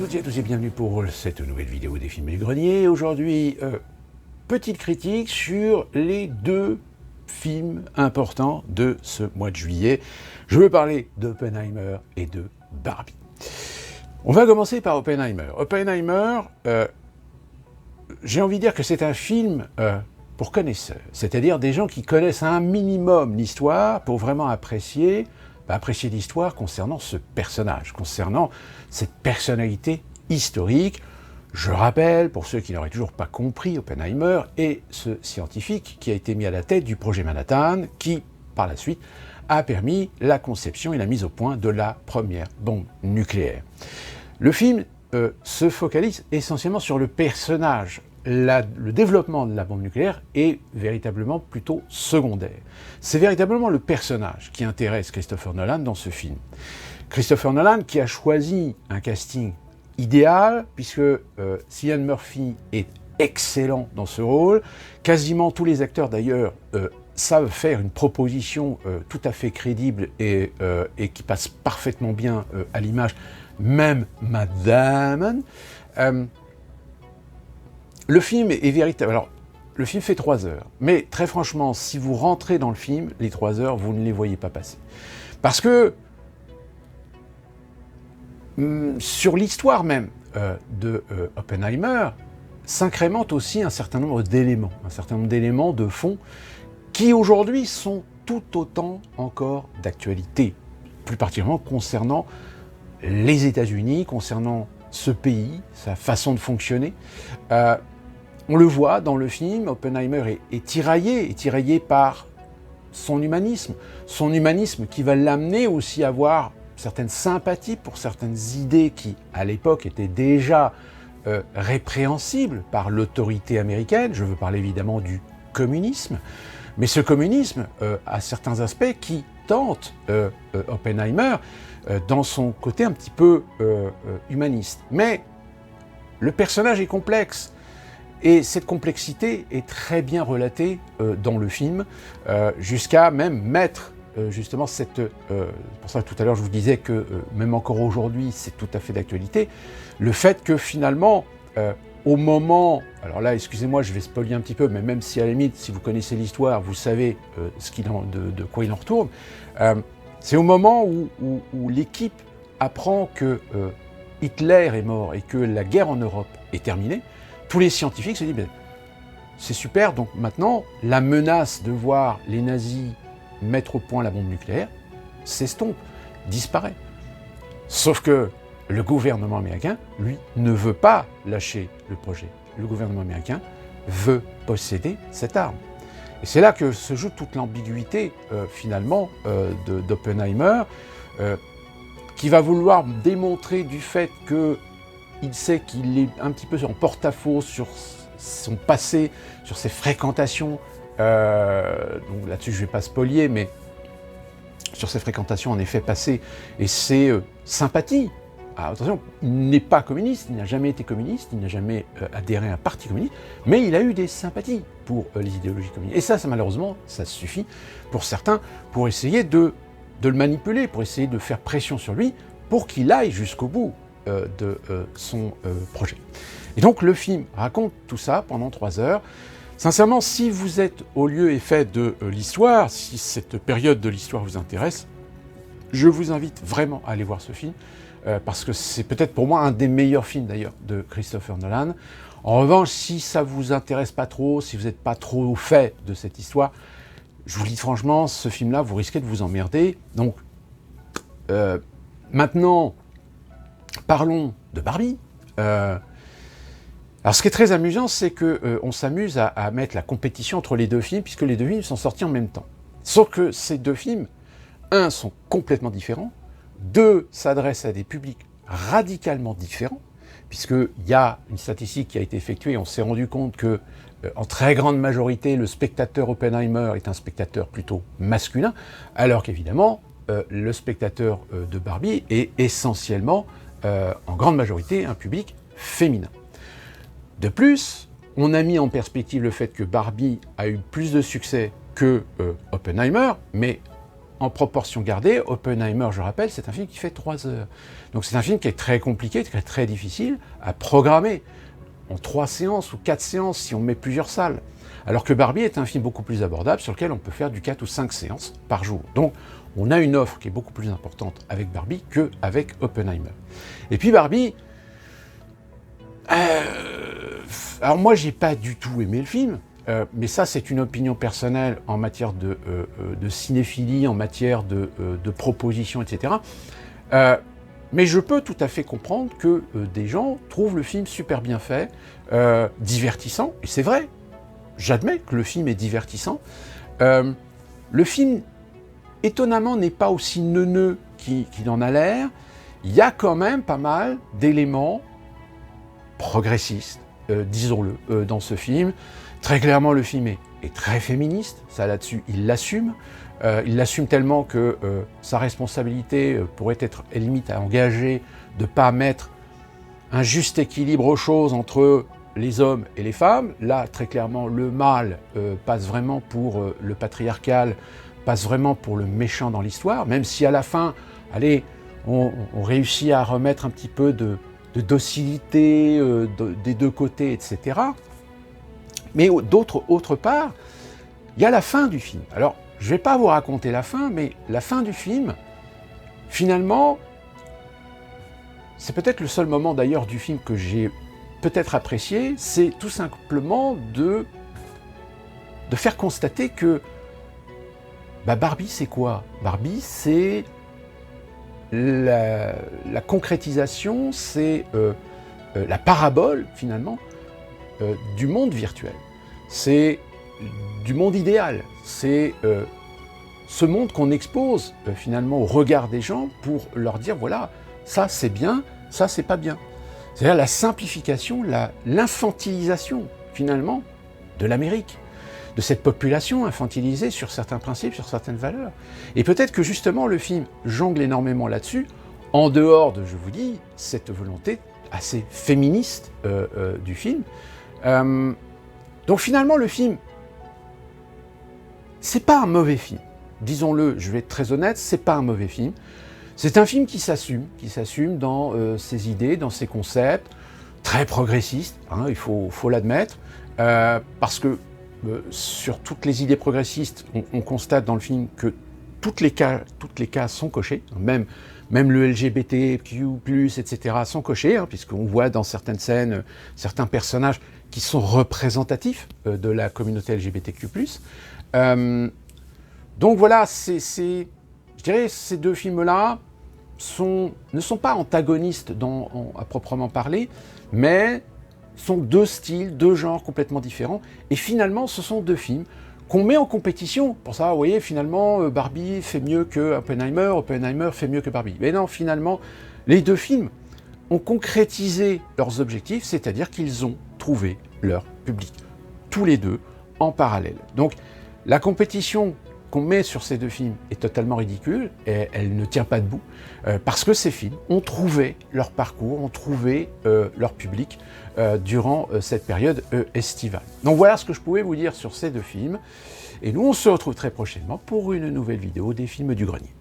toutes et à tous et bienvenue pour cette nouvelle vidéo des films et du grenier. Aujourd'hui, petite critique sur les deux films importants de ce mois de juillet. Je veux parler d'Oppenheimer et de Barbie. On va commencer par Oppenheimer. Oppenheimer, j'ai envie de dire que c'est un film pour connaisseurs, c'est-à-dire des gens qui connaissent un minimum l'histoire pour vraiment apprécier l'histoire concernant ce personnage, concernant cette personnalité historique. Je rappelle, pour ceux qui n'auraient toujours pas compris, Oppenheimer est ce scientifique qui a été mis à la tête du projet Manhattan, qui, par la suite, a permis la conception et la mise au point de la première bombe nucléaire. Le film se focalise essentiellement sur le personnage. Le développement de la bombe nucléaire est véritablement plutôt secondaire. C'est véritablement le personnage qui intéresse Christopher Nolan dans ce film. Christopher Nolan qui a choisi un casting idéal, puisque Cillian Murphy est excellent dans ce rôle. Quasiment tous les acteurs d'ailleurs savent faire une proposition tout à fait crédible et qui passe parfaitement bien à l'image, même Matt Damon. Le film est véritable. Alors, le film fait 3 heures, mais très franchement, si vous rentrez dans le film, les 3 heures, vous ne les voyez pas passer. Parce que, sur l'histoire même de Oppenheimer, s'incrémente aussi un certain nombre d'éléments de fond, qui aujourd'hui sont tout autant encore d'actualité, plus particulièrement concernant les États-Unis, concernant ce pays, sa façon de fonctionner. On le voit dans le film, Oppenheimer est tiraillé par son humanisme qui va l'amener aussi à avoir certaines sympathies pour certaines idées qui, à l'époque, étaient déjà répréhensibles par l'autorité américaine. Je veux parler évidemment du communisme, mais ce communisme a certains aspects qui tentent Oppenheimer dans son côté un petit peu humaniste. Mais le personnage est complexe. Et cette complexité est très bien relatée dans le film, jusqu'à même mettre justement cette... pour ça tout à l'heure je vous disais que même encore aujourd'hui c'est tout à fait d'actualité, le fait que finalement, au moment... Alors là, excusez-moi, je vais spoiler un petit peu, mais même si à la limite, si vous connaissez l'histoire, vous savez de quoi il en retourne, c'est au moment où l'équipe apprend que Hitler est mort et que la guerre en Europe est terminée. Tous les scientifiques se disent « c'est super, donc maintenant, la menace de voir les nazis mettre au point la bombe nucléaire s'estompe, disparaît. » Sauf que le gouvernement américain, lui, ne veut pas lâcher le projet. Le gouvernement américain veut posséder cette arme. Et c'est là que se joue toute l'ambiguïté, finalement, d'Oppenheimer, qui va vouloir démontrer du fait que il sait qu'il est un petit peu en porte-à-faux sur son passé, sur ses fréquentations. Donc là-dessus, je ne vais pas spolier, mais sur ses fréquentations en effet passées et ses sympathies. Ah, attention, il n'est pas communiste, il n'a jamais été communiste, il n'a jamais adhéré à un parti communiste, mais il a eu des sympathies pour les idéologies communistes. Et ça, malheureusement, ça suffit pour certains pour essayer de le manipuler, pour essayer de faire pression sur lui, pour qu'il aille jusqu'au bout de son projet. Et donc le film raconte tout ça pendant 3 heures. Sincèrement, si vous êtes au lieu et fait de l'histoire, si cette période de l'histoire vous intéresse, je vous invite vraiment à aller voir ce film, parce que c'est peut-être pour moi un des meilleurs films d'ailleurs de Christopher Nolan. En revanche, si ça vous intéresse pas trop, si vous n'êtes pas trop au fait de cette histoire, je vous le dis franchement, ce film-là, vous risquez de vous emmerder. Donc, maintenant, parlons de Barbie. Alors, ce qui est très amusant, c'est qu'on s'amuse à mettre la compétition entre les deux films, puisque les deux films sont sortis en même temps. Sauf que ces deux films, un, sont complètement différents, deux, s'adressent à des publics radicalement différents, puisqu'il y a une statistique qui a été effectuée, on s'est rendu compte que, en très grande majorité, le spectateur Oppenheimer est un spectateur plutôt masculin, alors qu'évidemment, le spectateur de Barbie est essentiellement, en grande majorité, un public féminin. De plus, on a mis en perspective le fait que Barbie a eu plus de succès que Oppenheimer, mais en proportion gardée, Oppenheimer, je rappelle, c'est un film qui fait 3 heures. Donc c'est un film qui est très compliqué, très difficile à programmer en 3 séances ou 4 séances si on met plusieurs salles. Alors que Barbie est un film beaucoup plus abordable sur lequel on peut faire du 4 ou 5 séances par jour. Donc on a une offre qui est beaucoup plus importante avec Barbie qu'avec Oppenheimer. Et puis Barbie, alors moi j'ai pas du tout aimé le film, mais ça c'est une opinion personnelle en matière de cinéphilie, en matière de propositions, etc. Mais je peux tout à fait comprendre que des gens trouvent le film super bien fait, divertissant, et c'est vrai, j'admets que le film est divertissant. Le film, étonnamment, n'est pas aussi neuneux qu'il en a l'air. Il y a quand même pas mal d'éléments progressistes, disons-le, dans ce film. Très clairement, le film est très féministe, ça là-dessus, il l'assume. Il l'assume tellement que sa responsabilité pourrait être limite à engager de ne pas mettre un juste équilibre aux choses entre les hommes et les femmes. Là, très clairement, le mal passe vraiment pour le patriarcal, passe vraiment pour le méchant dans l'histoire, même si à la fin, allez, on réussit à remettre un petit peu de docilité des deux côtés, etc. Mais d'autre part, il y a la fin du film. Alors, je ne vais pas vous raconter la fin, mais la fin du film, finalement, c'est peut-être le seul moment d'ailleurs du film que j'ai peut-être apprécié, c'est tout simplement de faire constater que Barbie, c'est quoi? Barbie, c'est la concrétisation, c'est la parabole, finalement, du monde virtuel. C'est du monde idéal. C'est ce monde qu'on expose, finalement, au regard des gens pour leur dire, voilà, ça c'est bien, ça c'est pas bien. C'est-à-dire la simplification, l'infantilisation, finalement, de l'Amérique, de cette population infantilisée sur certains principes, sur certaines valeurs. Et peut-être que justement le film jongle énormément là-dessus, en dehors de, je vous dis, cette volonté assez féministe du film. Donc finalement le film, c'est pas un mauvais film. Disons-le, je vais être très honnête, c'est pas un mauvais film. C'est un film qui s'assume dans ses idées, dans ses concepts, très progressiste, hein, il faut l'admettre, parce que sur toutes les idées progressistes, on constate dans le film que toutes les cases sont cochées, même le LGBTQ+, etc. sont cochés, hein, puisqu'on voit dans certaines scènes certains personnages qui sont représentatifs de la communauté LGBTQ+. Donc voilà, je dirais ces deux films-là ne sont pas antagonistes à proprement parler, mais sont deux styles, deux genres complètement différents. Et finalement, ce sont deux films qu'on met en compétition. Pour ça, vous voyez, finalement, Barbie fait mieux que Oppenheimer, Oppenheimer fait mieux que Barbie. Mais non, finalement, les deux films ont concrétisé leurs objectifs, c'est-à-dire qu'ils ont trouvé leur public, tous les deux, en parallèle. Donc, la compétition qu'on met sur ces deux films est totalement ridicule, et elle ne tient pas debout, parce que ces films ont trouvé leur parcours, ont trouvé leur public durant cette période estivale. Donc voilà ce que je pouvais vous dire sur ces deux films, et nous on se retrouve très prochainement pour une nouvelle vidéo des films du grenier.